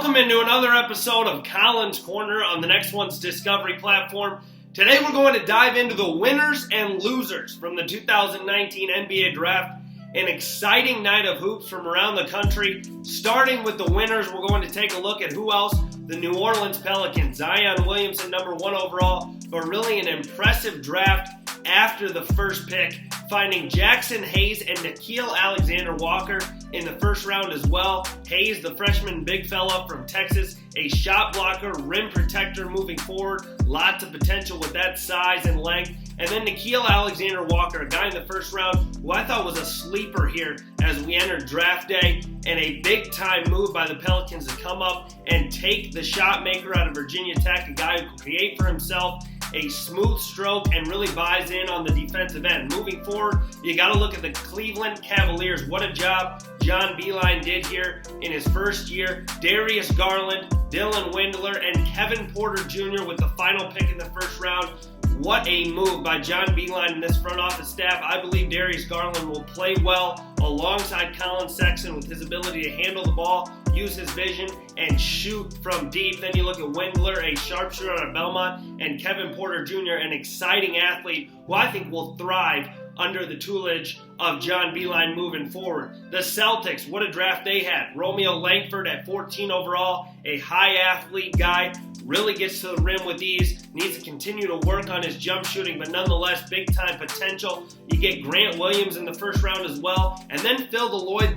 Welcome into another episode of Colin's Corner on the Next Ones Discovery platform. Today we're going to dive into the winners and losers from the 2019 NBA Draft. An exciting night of hoops from around the country. Starting with the winners, we're going to take a look at who else. The New Orleans Pelicans, Zion Williamson, number 1 overall, but really an impressive draft after the first pick, finding Jackson Hayes and Nickeil Alexander-Walker in the first round as well. Hayes, the freshman big fella from Texas, a shot blocker, rim protector moving forward, lots of potential with that size and length. And then Nickeil Alexander-Walker, a guy in the first round who I thought was a sleeper here as we entered draft day, and a big-time move by the Pelicans to come up and take the shot maker out of Virginia Tech, a guy who can create for himself, a smooth stroke, and really buys in on the defensive end. Moving forward, you got to look at the Cleveland Cavaliers. What a job John Beilein did here in his first year. Darius Garland, Dylan Windler, and Kevin Porter Jr. with the final pick in the first round. What a move by John Beilein and this front office staff. I believe Darius Garland will play well alongside Colin Sexton with his ability to handle the ball, use his vision, and shoot from deep. Then you look at Windler, a sharpshooter out of Belmont, and Kevin Porter Jr., an exciting athlete who I think will thrive under the tutelage of John Beilein moving forward. The Celtics, what a draft they had. Romeo Langford at 14 overall, a high athlete guy, really gets to the rim with ease, needs to continue to work on his jump shooting, but nonetheless, big-time potential. You get Grant Williams in the first round as well, and then fill the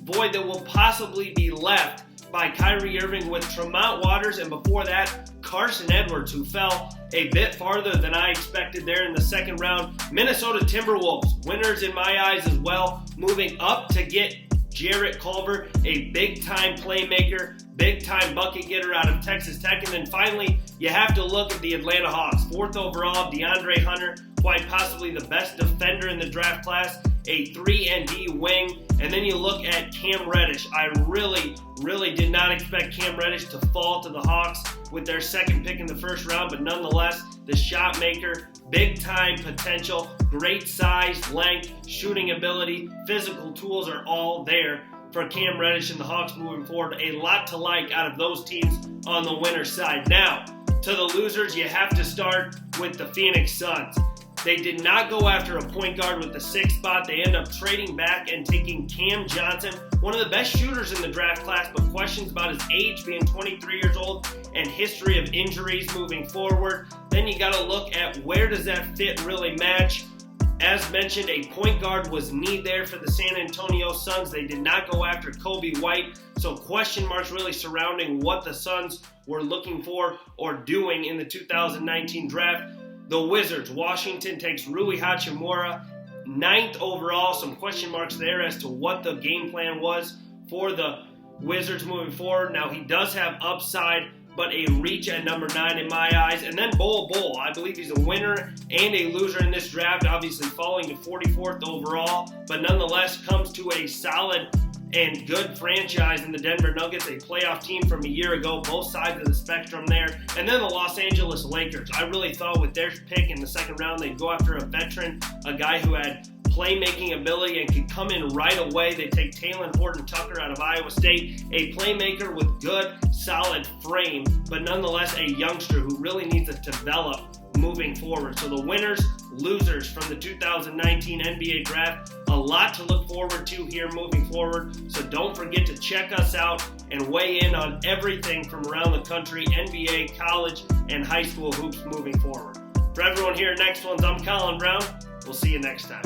void that will possibly be left by Kyrie Irving with Tremont Waters, and before that, Carson Edwards, who fell a bit farther than I expected there in the second round. Minnesota Timberwolves, winners in my eyes as well, moving up to get Jarrett Culver, a big-time playmaker, big-time bucket getter out of Texas Tech. And then finally, you have to look at the Atlanta Hawks. 4th overall, DeAndre Hunter, quite possibly the best defender in the draft class, a 3-and-D wing. And then you look at Cam Reddish. I really did not expect Cam Reddish to fall to the Hawks with their second pick in the first round, but nonetheless, the shot maker, big-time potential, great size, length, shooting ability, physical tools are all there for Cam Reddish and the Hawks moving forward. A lot to like out of those teams on the winner's side. Now, to the losers, you have to start with the Phoenix Suns. They did not go after a point guard with the 6th spot. They end up trading back and taking Cam Johnson, one of the best shooters in the draft class, but questions about his age, being 23 years old, and history of injuries moving forward. Then you got to look at where does that fit really match. As mentioned, a point guard was need there for the San Antonio Suns. They did not go after Kobe White, so question marks really surrounding what the Suns were looking for or doing in the 2019 draft. The Wizards, Washington takes Rui Hachimura, 9th overall. Some question marks there as to what the game plan was for the Wizards moving forward. Now, he does have upside, but a reach at number 9 in my eyes. And then Bol, I believe he's a winner and a loser in this draft, obviously falling to 44th overall, but nonetheless comes to a solid and good franchise in the Denver Nuggets, a playoff team from a year ago, both sides of the spectrum there. And then the Los Angeles Lakers. I really thought with their pick in the second round, they'd go after a veteran, a guy who had playmaking ability and could come in right away. They take Talen Horton-Tucker out of Iowa State, a playmaker with good, solid frame, but nonetheless a youngster who really needs to develop moving forward. So the winners, losers from the 2019 NBA Draft, a lot to look forward to here moving forward. So don't forget to check us out and weigh in on everything from around the country, NBA, college, and high school hoops moving forward. For everyone here at Next Ones, I'm Colin Brown. We'll see you next time.